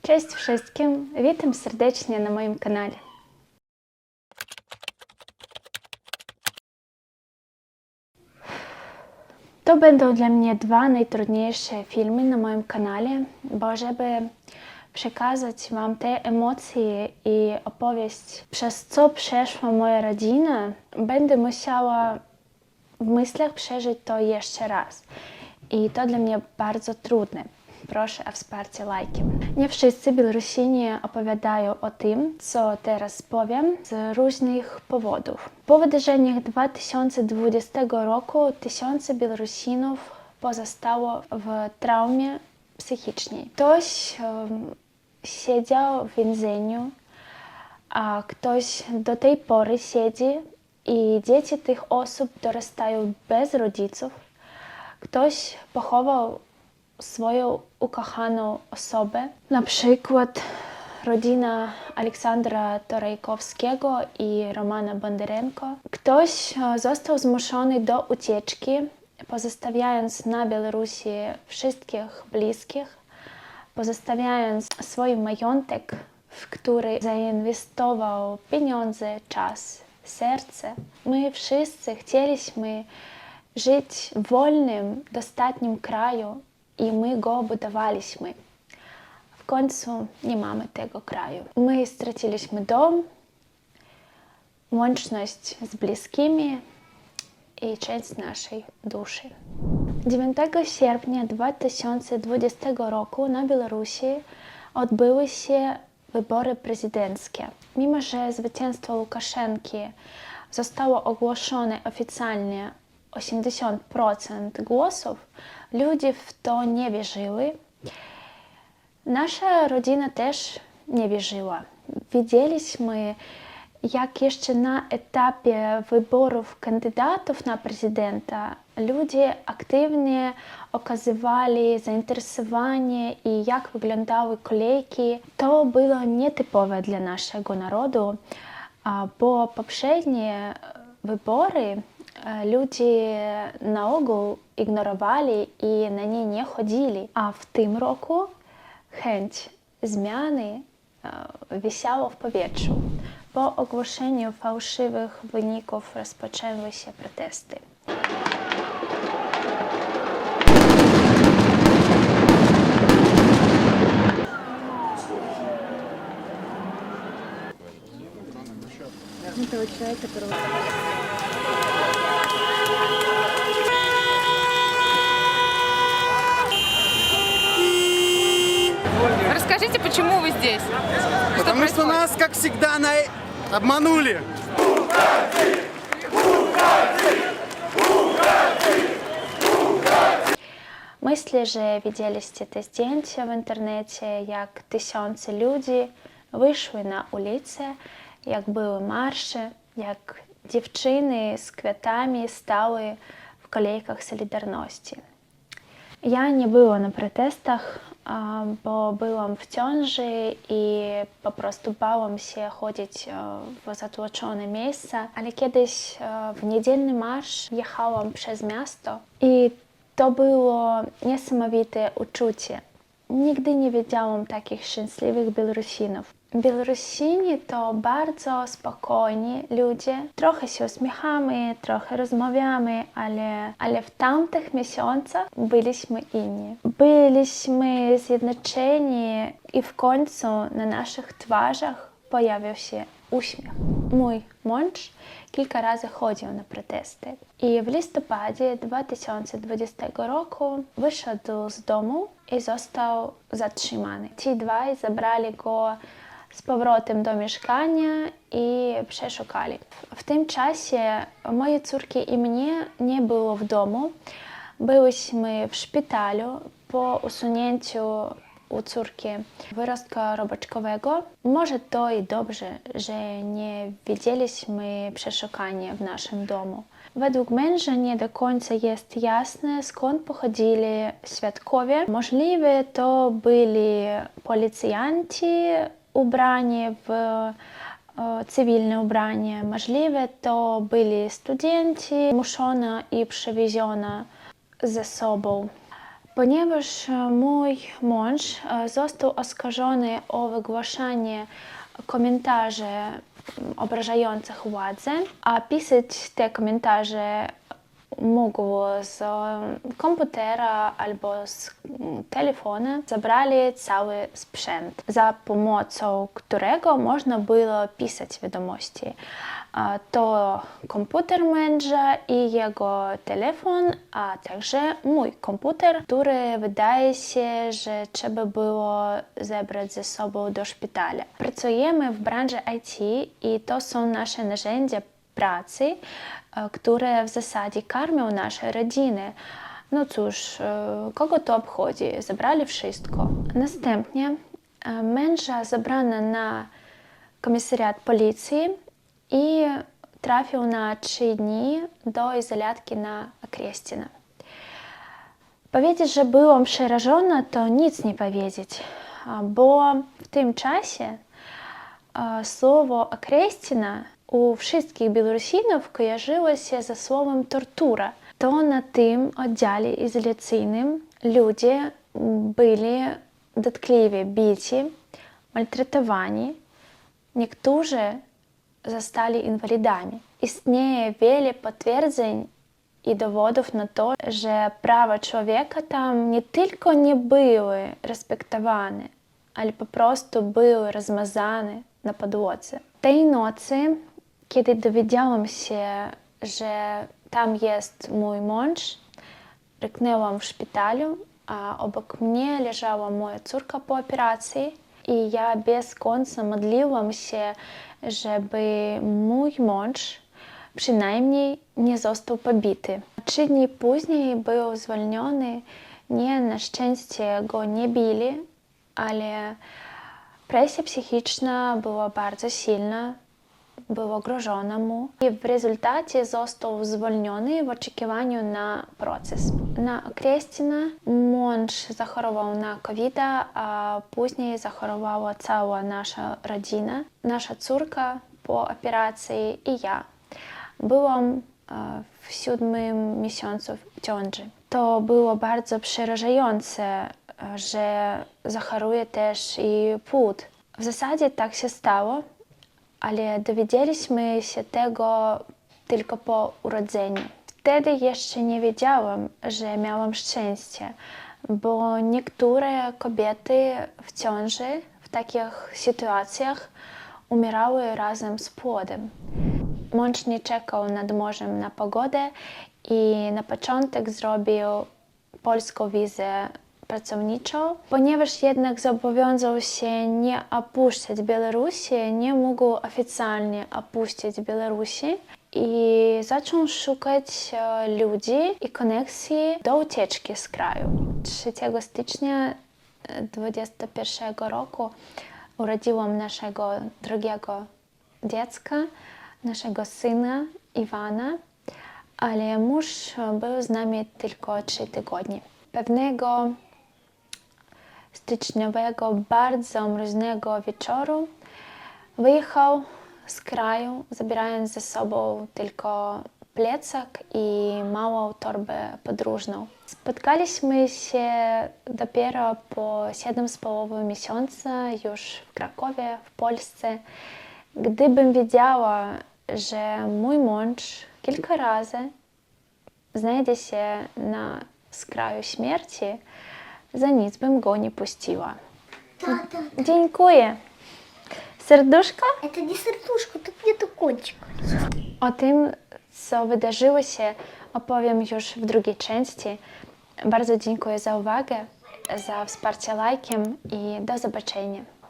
Cześć wszystkim, witam serdecznie na moim kanale. To będą dla mnie dwa najtrudniejsze filmy na moim kanale, bo żeby przekazać Wam te emocje i opowieść, przez co przeszła moja rodzina, będę musiała w myślach przeżyć to jeszcze raz. I to dla mnie bardzo trudne. Proszę o wsparcie lajkiem. Nie wszyscy Białorusini opowiadają o tym, co teraz powiem, z różnych powodów. Po wydarzeniach 2020 roku tysiące Białorusinów pozostało w traumie psychicznej. Ktoś siedział w więzieniu, a ktoś do tej pory siedzi i dzieci tych osób dorastają bez rodziców. Ktoś pochował swoją ukochaną osobę, na przykład rodzina Aleksandra Torajkowskiego i Romana Bondarenko. Ktoś został zmuszony do ucieczki, pozostawiając na Białorusi wszystkich bliskich, pozostawiając swój majątek, w który zainwestował pieniądze, czas, serce. My wszyscy chcieliśmy żyć w wolnym, dostatnim kraju i my go budowaliśmy. W końcu nie mamy tego kraju. My straciliśmy dom, łączność z bliskimi i część naszej duszy. 9 sierpnia 2020 roku na Białorusi odbyły się wybory prezydenckie. Mimo że zwycięstwo Łukaszenki zostało ogłoszone oficjalnie 80% głosów, ludzie w to nie wierzyły. Nasza rodzina też nie wierzyła. Widzieliśmy, jak jeszcze na etapie wyborów kandydatów na prezydenta ludzie aktywnie okazywali zainteresowanie i jak wyglądały kolejki. To było nietypowe dla naszego narodu, bo poprzednie wybory ludzie na ogół ignorowali i na nie nie chodzili. A w tym roku chęć zmiany wisiała w powietrzu. Po ogłoszeniu fałszywych wyników rozpoczęły się protesty. Расскажите, почему вы здесь? Потому что нас, как всегда, обманули. Myślę, że widzieliście te zdjęcia w internecie, jak tysiące ludzi wyszły na ulicę, jak były marsze, jak dziewczyny z kwiatami stały w kolejkach Solidarności. Ja nie byłam na protestach, bo byłam w ciąży i po prostu bałam się chodzić w zatłoczone miejsca, ale kiedyś w niedzielny marsz jechałam przez miasto i to było niesamowite uczucie. Nigdy nie widziałam takich szczęśliwych Białorusinów. Białorusini to bardzo spokojni ludzie. Trochę się uśmiechamy, trochę rozmawiamy, ale w tamtych miesiącach byliśmy inni. Byliśmy zjednoczeni i w końcu na naszych twarzach pojawił się uśmiech. Mój mąż kilka razy chodził na protesty i w listopadzie 2020 roku wyszedł z domu i został zatrzymany. Ci dwaj zabrali go z powrotem do mieszkania i przeszukali. W tym czasie moje córki i mnie nie było w domu. Byłyśmy w szpitalu po usunięciu u córki wyrostka robaczkowego. Może to i dobrze, że nie widzieliśmy przeszukania w naszym domu. Według męża nie do końca jest jasne, skąd pochodzili świadkowie. Możliwe to byli policjanci ubrani w cywilne ubranie. Możliwe to byli studenci, zmuszona i przewieziona ze sobą. Ponieważ mój mąż został oskarżony o wygłaszanie komentarzy obrażających władzę, a pisać te komentarze mógł z komputera albo z telefonu, zabrali cały sprzęt, za pomocą którego można było pisać wiadomości. To komputer męża i jego telefon, a także mój komputer, który wydaje się, że trzeba było zabrać ze sobą do szpitala. Pracujemy w branży IT i to są nasze narzędzia pracy, które w zasadzie karmią nasze rodziny. No cóż, kogo to obchodzi? Zabrali wszystko. Następnie męża zabrano na komisariat policji i trafił na 3 dni do izolacji na Okrestina. Powiedzieć, że byłam przerażona, to nic nie powiedzieć, bo w tym czasie słowo Okrestina u wszystkich Białorusinów kojarzyło się ze słowem tortura. To na tym oddziale izolacyjnym ludzie byli dotkliwie bici, maltretowani, niektórzy zostali inwalidami. Istnieje wiele potwierdzeń i dowodów na to, że prawa człowieka tam nie tylko nie były respektowane, ale po prostu były rozmazane na podłodze. Tej nocy, kiedy dowiedziałam się, że tam jest mój mąż, ryknęłam w szpitalu, a obok mnie leżała moja córka po operacji i ja bez końca modliłam się, żeby mój mąż przynajmniej nie został pobity. 3 dni później był zwolniony. Nie, na szczęście go nie bili, ale presja psychiczna była bardzo silna, była grożona mu i w rezultacie został zwolniony w oczekiwaniu na proces. Na Okrestina mąż zachorował na COVID, a później zachorowała cała nasza rodzina, nasza córka po operacji i ja. Byłam w 7. miesiącu ciąży. To było bardzo przerażające, że zachoruje też i płód. W zasadzie tak się stało, ale dowiedzieliśmy się tego tylko po urodzeniu. Wtedy jeszcze nie wiedziałam, że miałam szczęście, bo niektóre kobiety w ciąży w takich sytuacjach umierały razem z płodem. Mąż nie czekał nad morzem na pogodę i na początek zrobił polską wizę pracowniczą. Ponieważ jednak zobowiązał się nie opuszczać Białorusi, nie mógł oficjalnie opuścić Białorusi i zaczął szukać ludzi i koneksji do ucieczki z kraju. 3 stycznia 2021 roku urodziłam naszego drugiego dziecka, naszego syna Iwana, ale mąż był z nami tylko 3 tygodnie. Pewnego styczniowego, bardzo mroźnego wieczoru wyjechał z kraju, zabierając ze sobą tylko plecak i małą torbę podróżną. Spotkaliśmy się dopiero po 7,5 miesiąca już w Krakowie, w Polsce. Gdybym wiedziała, że mój mąż kilka razy znajdzie się na skraju śmierci, za nic bym go nie puściła. Tata, Dziękuję. Serduszko? это не сердушка, тут нету кончика. O tym, co wydarzyło się, opowiem już w drugiej części. Bardzo dziękuję za uwagę, za wsparcie lajkiem i do zobaczenia.